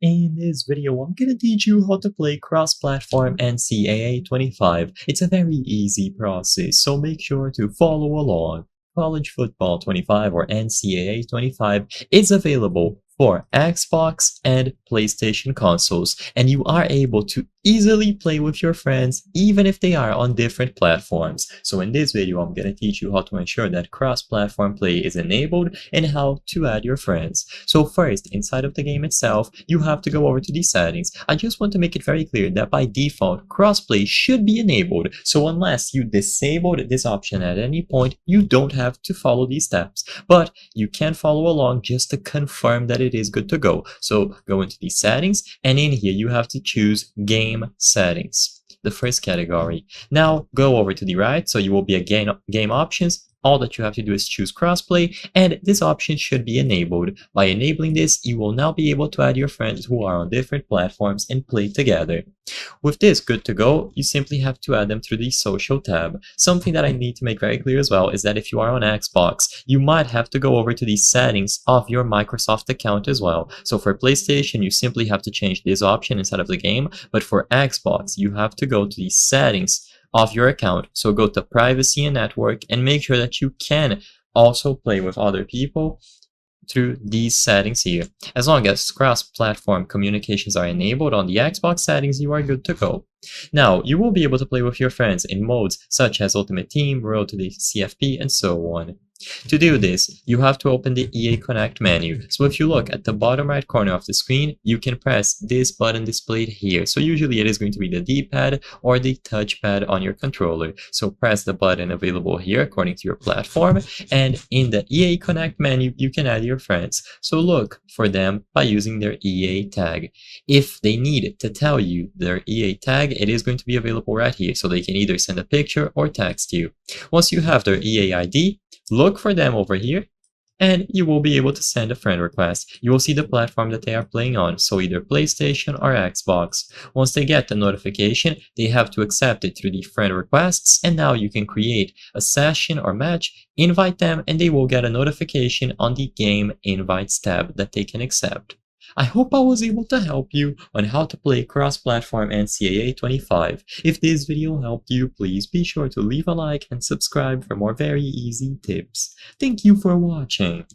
In this video, I'm gonna teach you how to play cross-platform NCAA 25. It's a very easy process, so make sure to follow along. College Football 25 or NCAA 25 is available for Xbox and PlayStation consoles, and you are able to easily play with your friends even if they are on different platforms. So in this video, I'm going to teach you how to ensure that cross-platform play is enabled and how to add your friends. So first, inside of the game itself, you have to go over to the settings. I just want to make it very clear that by default, crossplay should be enabled. So unless you disabled this option at any point, you don't have to follow these steps. But you can follow along just to confirm that it is good to go. So go into the settings, and in here you have to choose game settings, the first category. Now go over to the right, so you will be a game options. All that you have to do is choose crossplay, and this option should be enabled. By enabling this, you will now be able to add your friends who are on different platforms and play together. With this good to go, you simply have to add them through the social tab. Something that I need to make very clear as well is that if you are on Xbox, you might have to go over to the settings of your Microsoft account as well. So for PlayStation, you simply have to change this option inside of the game, but for Xbox, you have to go to the settings of your account. So go to privacy and network and make sure that you can also play with other people through these settings here. As long as cross-platform communications are enabled on the Xbox settings, you are good to go. Now, you will be able to play with your friends in modes such as Ultimate Team, Road to the CFP, and so on. To do this, you have to open the EA Connect menu. So if you look at the bottom right corner of the screen, you can press this button displayed here. So usually it is going to be the D-pad or the touchpad on your controller. So press the button available here according to your platform, and in the EA Connect menu, you can add your friends. So look for them by using their EA tag. If they need to tell you their EA tag, it is going to be available right here. So they can either send a picture or text you. Once you have their EA ID, look for them over here, and you will be able to send a friend request. You will see the platform that they are playing on, so either PlayStation or Xbox. Once they get the notification, they have to accept it through the friend requests, and now you can create a session or match, invite them, and they will get a notification on the game invites tab that they can accept. I hope I was able to help you on how to play cross-platform NCAA 25. If this video helped you, please be sure to leave a like and subscribe for more very easy tips. Thank you for watching.